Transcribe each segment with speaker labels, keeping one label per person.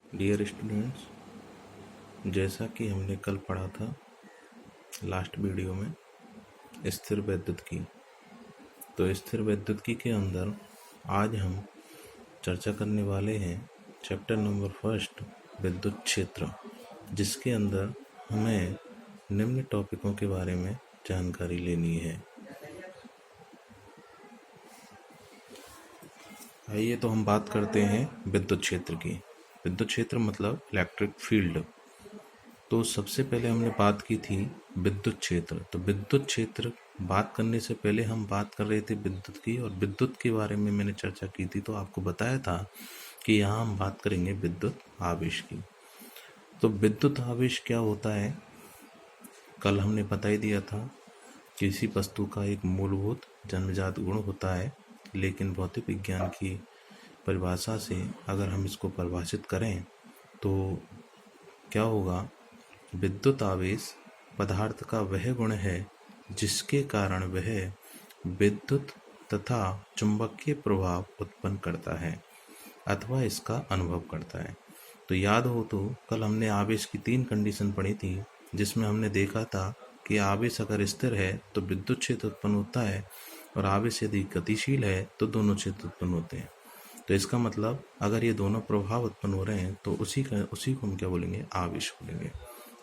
Speaker 1: Dear students, जैसा कि हमने कल पढ़ा था लास्ट वीडियो में स्थिर वैद्युतिकी, तो स्थिर वैद्युतिकी के अंदर आज हम चर्चा करने वाले हैं चैप्टर नंबर 1 विद्युत क्षेत्र, जिसके अंदर हमें निम्न टॉपिकों के बारे में जानकारी लेनी है। आइए तो हम बात करते हैं विद्युत क्षेत्र की। विद्युत क्षेत्र मतलब इलेक्ट्रिक फील्ड। तो सबसे पहले हमने बात की थी विद्युत क्षेत्र। तो विद्युत क्षेत्र बात करने से पहले हम बात कर रहे थे विद्युत की, और विद्युत के बारे में मैंने चर्चा की थी। तो आपको बताया था कि यहाँ हम बात करेंगे विद्युत आवेश की। तो विद्युत आवेश क्या होता है, कल हमने बता ही दिया था। किसी वस्तु का एक मूलभूत जन्मजात गुण होता है, लेकिन भौतिक विज्ञान की परिभाषा से अगर हम इसको परिभाषित करें तो क्या होगा, विद्युत आवेश पदार्थ का वह गुण है जिसके कारण वह विद्युत तथा चुंबकीय प्रभाव उत्पन्न करता है अथवा इसका अनुभव करता है। तो याद हो तो कल हमने आवेश की 3 कंडीशन पढ़ी थी, जिसमें हमने देखा था कि आवेश अगर स्थिर है तो विद्युत क्षेत्र उत्पन्न होता है, और आवेश यदि गतिशील है तो दोनों क्षेत्र उत्पन्न होते हैं। तो इसका मतलब अगर ये दोनों प्रभाव उत्पन्न हो रहे हैं तो उसी को हम क्या बोलेंगे, आवेश बोलेंगे।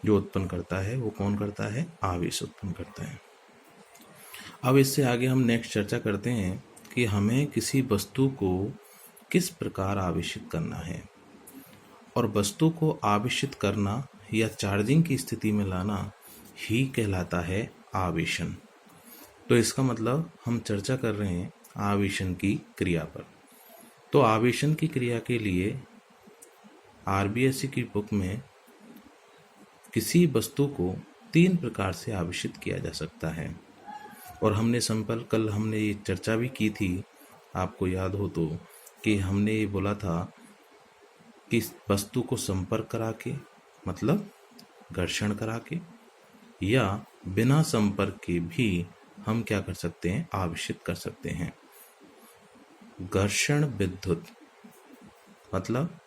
Speaker 1: जो उत्पन्न करता है वो कौन करता है, आवेश उत्पन्न करता है। अब इससे आगे हम नेक्स्ट चर्चा करते हैं कि हमें किसी वस्तु को किस प्रकार आवेशित करना है, और वस्तु को आवेशित करना या चार्जिंग की स्थिति में लाना ही कहलाता है आवेशन। तो इसका मतलब हम चर्चा कर रहे हैं आवेशन की क्रिया पर। तो आवेशन की क्रिया के लिए आरबीएससी की बुक में किसी वस्तु को 3 प्रकार से आवेशित किया जा सकता है, और हमने कल हमने ये चर्चा भी की थी, आपको याद हो तो, कि हमने ये बोला था कि वस्तु को संपर्क करा के, मतलब घर्षण करा के, या बिना संपर्क के भी हम क्या कर सकते हैं, आवेशित कर सकते हैं। घर्षण विद्युत मतलब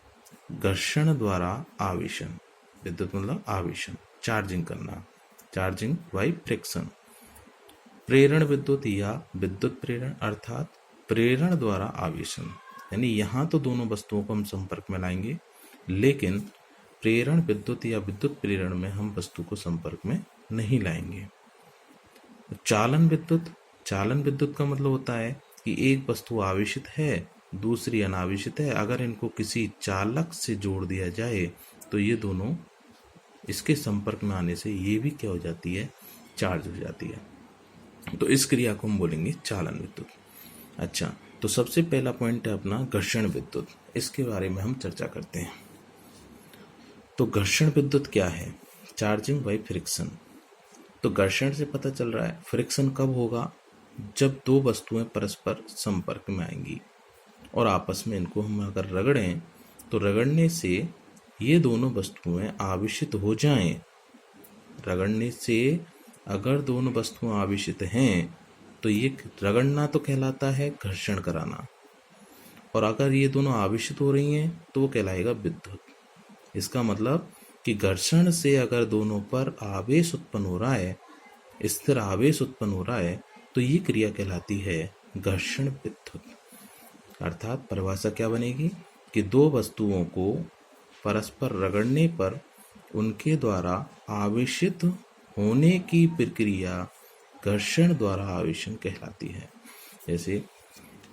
Speaker 1: घर्षण द्वारा आवेशन, विद्युत मतलब आवेशन, चार्जिंग करना, चार्जिंग बाय फ्रिक्शन। प्रेरण विद्युत या विद्युत प्रेरण अर्थात प्रेरण द्वारा आवेशन, यानी यहाँ तो दोनों वस्तुओं को हम संपर्क में लाएंगे, लेकिन प्रेरण विद्युत या विद्युत प्रेरण में हम वस्तु को संपर्क में नहीं लाएंगे। चालन विद्युत, चालन विद्युत का मतलब होता है कि एक वस्तु आवेशित है, दूसरी अनावेशित है। अगर इनको किसी चालक से जोड़ दिया जाए तो ये दोनों इसके संपर्क में आने से ये भी क्या हो जाती है, चार्ज हो जाती है। तो इस क्रिया को हम बोलेंगे चालन विद्युत। अच्छा, तो सबसे पहला पॉइंट है अपना घर्षण विद्युत। इसके बारे में हम चर्चा करते हैं। तो घर्षण विद्युत क्या है, चार्जिंग बाय फ्रिक्शन। तो घर्षण से पता चल रहा है, फ्रिक्शन कब होगा, जब दो वस्तुएं परस्पर संपर्क में आएंगी और आपस में इनको हम अगर रगड़ें तो रगड़ने से ये दोनों वस्तुएं आवेशित हो जाएं। रगड़ने से अगर दोनों वस्तुएं आवेशित हैं तो ये रगड़ना तो कहलाता है घर्षण कराना, और अगर ये दोनों आवेशित हो रही हैं तो वो कहलाएगा विद्युत। इसका मतलब कि घर्षण से अगर दोनों पर आवेश उत्पन्न हो रहा है, स्थिर आवेश उत्पन्न हो रहा है, तो ये क्रिया कहलाती है घर्षण विद्युत। अर्थात परिभाषा क्या बनेगी कि दो वस्तुओं को परस्पर रगड़ने पर उनके द्वारा आवेशित होने की प्रक्रिया घर्षण द्वारा आवेशन कहलाती है। जैसे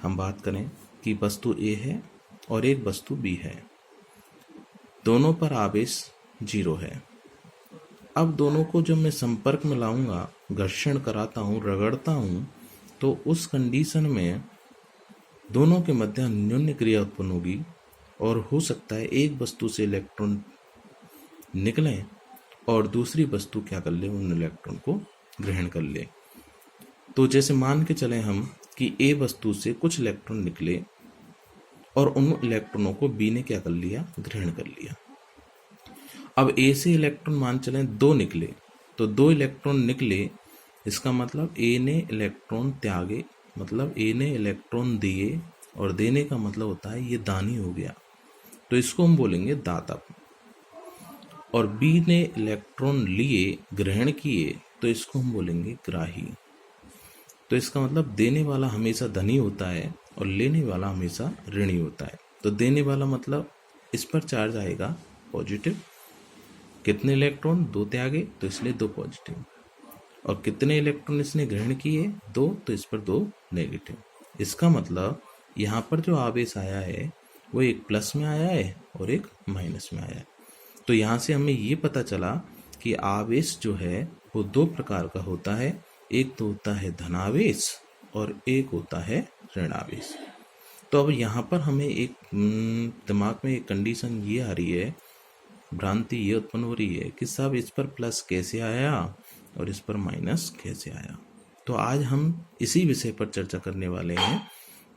Speaker 1: हम बात करें कि वस्तु ए है और एक वस्तु बी है, दोनों पर आवेश 0 है। अब दोनों को जब मैं संपर्क में लाऊंगा, घर्षण कराता हूँ, रगड़ता हूँ, तो उस कंडीशन में दोनों के मध्य अन्योन्य क्रिया उत्पन्न होगी, और हो सकता है एक वस्तु से इलेक्ट्रॉन निकलें और दूसरी वस्तु क्या कर ले, उन इलेक्ट्रॉन को ग्रहण कर ले। तो जैसे मान के चलें हम कि ए वस्तु से कुछ इलेक्ट्रॉन निकले और उन इलेक्ट्रॉनों को बी ने क्या कर लिया, ग्रहण कर लिया। अब ए से इलेक्ट्रॉन मान चलें 2 निकले, तो 2 इलेक्ट्रॉन निकले, इसका मतलब ए ने इलेक्ट्रॉन त्यागे, मतलब ए ने इलेक्ट्रॉन दिए, और देने का मतलब होता है ये दानी हो गया। तो तो इसको हम बोलेंगे दातक। और बी ने इलेक्ट्रॉन लिए, ग्रहण किए, तो इसको हम बोलेंगे ग्राही। तो इसका मतलब देने वाला हमेशा धनी होता है और लेने वाला हमेशा ऋणी होता है। तो देने वाला मतलब इस पर चार्ज आएगा पॉजिटिव। कितने इलेक्ट्रॉन? 2 त्यागे, तो इसलिए 2 पॉजिटिव। और कितने इलेक्ट्रॉन इसने ग्रहण किए? 2, तो इस पर 2 नेगेटिव। इसका मतलब यहाँ पर जो आवेश आया है वो एक प्लस में आया है और एक माइनस में आया है। तो यहाँ से हमें ये पता चला कि आवेश जो है वो 2 प्रकार का होता है। एक तो होता है धनावेश और एक होता है ऋणावेश। तो अब यहाँ पर हमें एक दिमाग में एक कंडीशन ये आ रही है, भ्रांति ये उत्पन्न हो रही है कि साहब इस पर प्लस कैसे आया और इस पर माइनस कैसे आया। तो आज हम इसी विषय पर चर्चा करने वाले हैं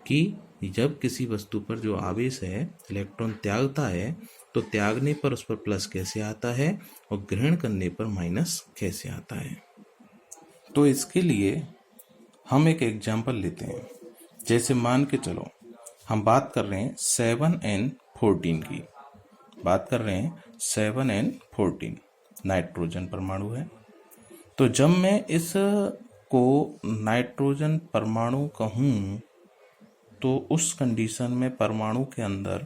Speaker 1: कि जब किसी वस्तु पर जो आवेश है इलेक्ट्रॉन त्यागता है तो त्यागने पर उस पर प्लस कैसे आता है और ग्रहण करने पर माइनस कैसे आता है। तो इसके लिए हम एक एग्जाम्पल लेते हैं। जैसे मान के चलो हम बात कर रहे हैं 7n14 की, बात कर रहे हैं 7n14 नाइट्रोजन परमाणु है। तो जब मैं इस को नाइट्रोजन परमाणु कहूँ तो उस कंडीशन में परमाणु के अंदर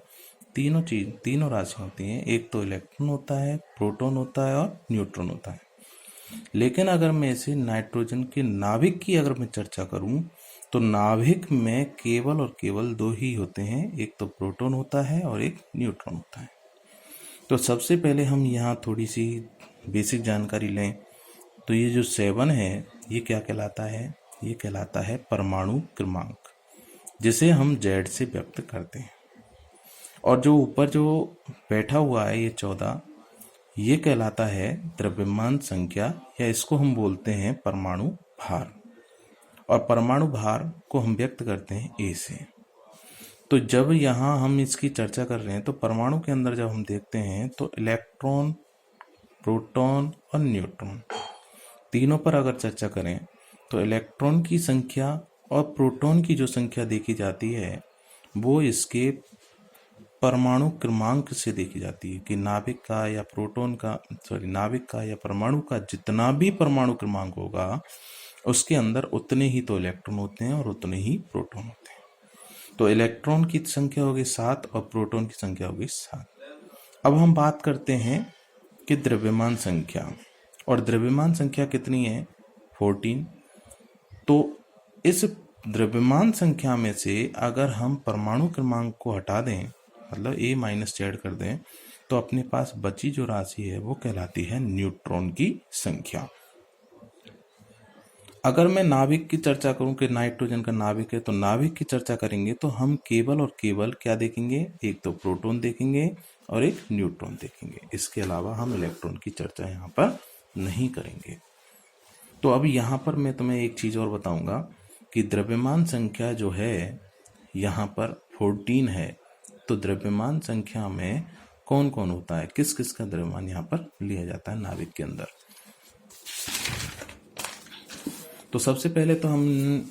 Speaker 1: तीनों राशि होती हैं। एक तो इलेक्ट्रॉन होता है, प्रोटॉन होता है और न्यूट्रॉन होता है। लेकिन अगर मैं इसे नाइट्रोजन के नाभिक की अगर मैं चर्चा करूं तो नाभिक में केवल और केवल 2 ही होते हैं, एक तो प्रोटॉन होता है और एक न्यूट्रॉन होता है। तो सबसे पहले हम यहाँ थोड़ी सी बेसिक जानकारी लें। तो ये जो 7 है ये क्या कहलाता है? ये कहलाता है परमाणु क्रमांक, जिसे हम Z से व्यक्त करते हैं। और जो ऊपर जो बैठा हुआ है ये 14, ये कहलाता है द्रव्यमान संख्या, या इसको हम बोलते हैं परमाणु भार। और परमाणु भार को हम व्यक्त करते हैं A से। तो जब यहाँ हम इसकी चर्चा कर रहे हैं तो परमाणु के अंदर जब हम देखते हैं तो इलेक्ट्रॉन, प्रोटॉन और न्यूट्रॉन तीनों पर अगर चर्चा करें तो इलेक्ट्रॉन की संख्या और प्रोटॉन की जो संख्या देखी जाती है वो इसके परमाणु क्रमांक से देखी जाती है कि नाभिक का या नाभिक का या परमाणु का जितना भी परमाणु क्रमांक होगा उसके अंदर उतने ही तो इलेक्ट्रॉन होते हैं और उतने ही प्रोटॉन होते हैं। तो इलेक्ट्रॉन की संख्या होगी 7 और प्रोटॉन की संख्या होगी 7। अब हम बात करते हैं कि द्रव्यमान संख्या, और द्रव्यमान संख्या कितनी है? 14। तो इस द्रव्यमान संख्या में से अगर हम परमाणु क्रमांक को हटा दें, मतलब A-Z कर दें, तो अपने पास बची जो राशि है वो कहलाती है न्यूट्रॉन की संख्या। अगर मैं नाभिक की चर्चा करूं कि नाइट्रोजन का नाभिक है, तो नाभिक की चर्चा करेंगे तो हम केवल और केवल क्या देखेंगे? एक तो प्रोटॉन देखेंगे और एक न्यूट्रॉन देखेंगे। इसके अलावा हम इलेक्ट्रॉन की चर्चा यहाँ पर नहीं करेंगे। तो अब यहाँ पर मैं तुम्हें एक चीज और बताऊंगा कि द्रव्यमान संख्या जो है यहाँ पर 14 है। तो द्रव्यमान संख्या में कौन कौन होता है, किस किस का द्रव्यमान यहाँ पर लिया जाता है नाभिक के अंदर? तो सबसे पहले तो हम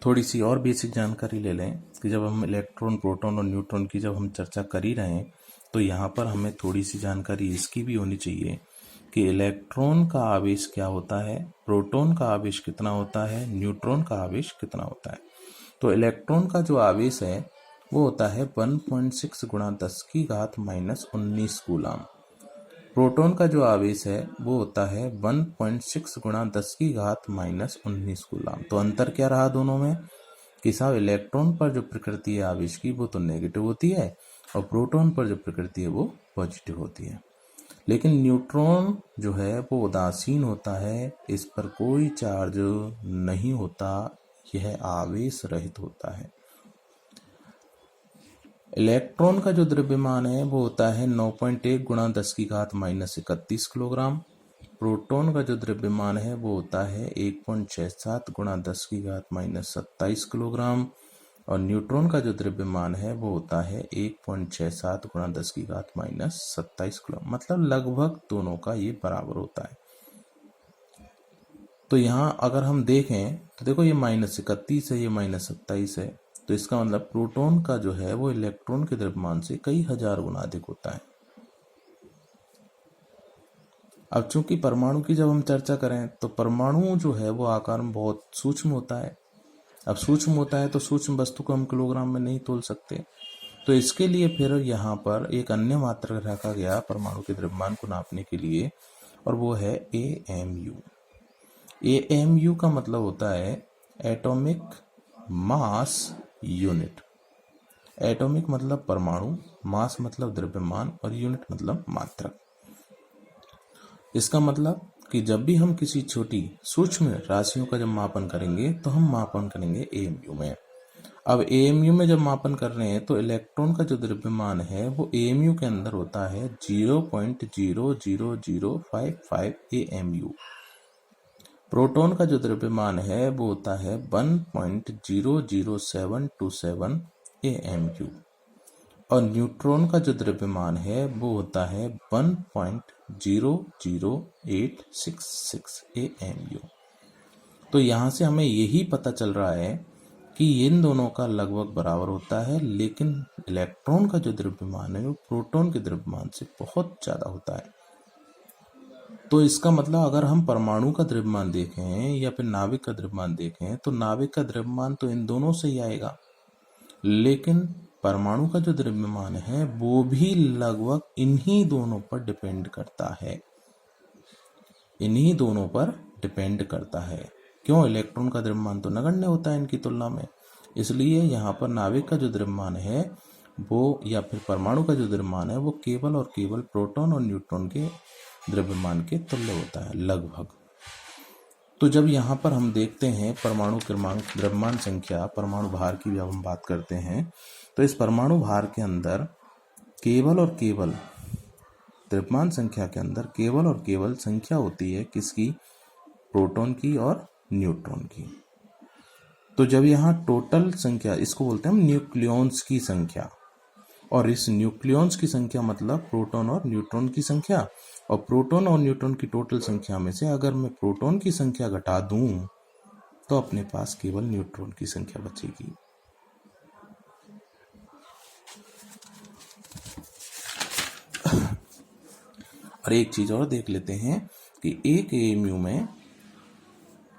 Speaker 1: थोड़ी सी और बेसिक जानकारी ले लें कि जब हम इलेक्ट्रॉन, प्रोटॉन और न्यूट्रॉन की जब हम चर्चा कर ही रहे हैं तो यहाँ पर हमें थोड़ी सी जानकारी इसकी भी होनी चाहिए कि इलेक्ट्रॉन का आवेश क्या होता है, प्रोटॉन का आवेश कितना होता है, न्यूट्रॉन का आवेश कितना होता है। तो इलेक्ट्रॉन का जो आवेश है वो होता है 1.6 गुणा 10⁻⁻19 कूलम। प्रोटॉन का जो आवेश है वो होता है 1.6 गुणा 10⁻⁻19 कूलम। तो अंतर क्या रहा दोनों में कि साहब इलेक्ट्रॉन पर जो प्रकृति है आवेश की वो तो नेगेटिव होती है और प्रोटॉन पर जो प्रकृति है वो पॉजिटिव होती है। लेकिन न्यूट्रॉन जो है वो उदासीन होता है, इस पर कोई चार्ज नहीं होता, यह आवेश रहित होता है। इलेक्ट्रॉन का जो द्रव्यमान है वो होता है 9.1 गुणा 10⁻31 किलोग्राम। प्रोटॉन का जो द्रव्यमान है वो होता है 1.67 गुणा 10⁻27 किलोग्राम। और न्यूट्रॉन का जो द्रव्यमान है वो होता है 1.67 गुणा 10⁻27 किलोग्राम। मतलब लगभग दोनों का ये बराबर होता है। तो यहाँ अगर हम देखें तो देखो ये -31 है, ये -27 है, तो इसका मतलब प्रोटॉन का जो है वो इलेक्ट्रॉन के द्रव्यमान से कई हजार गुना अधिक होता है। अब चूंकि परमाणु की जब हम चर्चा करें तो परमाणु जो है वो आकार में बहुत सूक्ष्म होता है। अब सूक्ष्म होता है तो सूक्ष्म वस्तु को हम किलोग्राम में नहीं तोल सकते, तो इसके लिए फिर यहाँ पर एक अन्य मात्रक रखा गया परमाणु के द्रव्यमान को नापने के लिए, और वो है AMU। AMU का मतलब होता है एटॉमिक मास यूनिट। एटॉमिक मतलब परमाणु, मास मतलब द्रव्यमान और यूनिट मतलब मात्रक। इसका मतलब कि जब भी हम किसी छोटी सूक्ष्म राशियों का जब मापन करेंगे तो हम मापन करेंगे AMU में। अब AMU में जब मापन कर रहे हैं तो इलेक्ट्रॉन का जो द्रव्यमान है वो AMU के अंदर होता है 0.00055 AMU। प्रोटॉन का जो द्रव्यमान है वो होता है 1.00727 AMU, और न्यूट्रॉन का जो द्रव्यमान है वो होता है 1.00866 AMU। तो यहाँ से हमें यही पता चल रहा है कि इन दोनों का लगभग बराबर होता है, लेकिन इलेक्ट्रॉन का जो द्रव्यमान है वो प्रोटॉन के द्रव्यमान से बहुत ज़्यादा होता है। तो इसका मतलब अगर हम परमाणु का द्रव्यमान देखें या फिर नाभिक का द्रव्यमान देखें तो नाभिक का द्रव्यमान तो इन दोनों से ही आएगा, लेकिन परमाणु का जो द्रव्यमान है वो भी लगभग इन्हीं दोनों पर डिपेंड करता है। इन्हीं दोनों पर डिपेंड करता है। क्यों? इलेक्ट्रॉन का द्रव्यमान तो नगण्य होता है इनकी तुलना में, इसलिए यहाँ पर नाभिक का जो द्रव्यमान है वो, या फिर परमाणु का जो द्रव्यमान है वो केवल और केवल प्रोटॉन और न्यूट्रॉन के द्रव्यमान के तुल्य होता है लगभग। तो जब यहाँ पर हम देखते हैं परमाणु क्रमांक, द्रव्यमान संख्या, परमाणु भार की जब हम बात करते हैं तो इस परमाणु भार के अंदर केवल और केवल द्रव्यमान संख्या के अंदर केवल और केवल संख्या होती है किसकी? प्रोटॉन की और न्यूट्रॉन की। तो जब यहाँ टोटल संख्या, इसको बोलते हैं हम न्यूक्लियॉन्स की संख्या, और इस न्यूक्लियॉन्स की संख्या मतलब प्रोटॉन और न्यूट्रॉन की संख्या, और प्रोटॉन और न्यूट्रॉन की टोटल संख्या में से अगर मैं प्रोटॉन की संख्या घटा दूं तो अपने पास केवल न्यूट्रॉन की संख्या बचेगी। और एक चीज और देख लेते हैं कि एक AMU में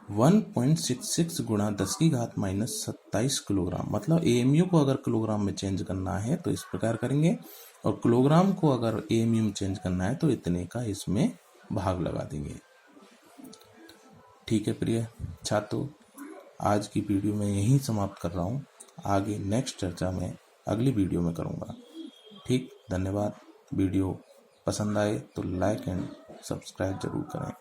Speaker 1: 1.66 गुणा 10⁻⁻27 किलोग्राम, मतलब AMU को अगर किलोग्राम में चेंज करना है तो इस प्रकार करेंगे, और किलोग्राम को अगर AMU में चेंज करना है तो इतने का इसमें भाग लगा देंगे। ठीक है प्रिय छात्रों, आज की वीडियो में यहीं समाप्त कर रहा हूँ। आगे नेक्स्ट चर्चा में अगली वीडियो में करूँगा। ठीक, धन्यवाद। वीडियो पसंद आए तो लाइक एंड सब्सक्राइब जरूर करें।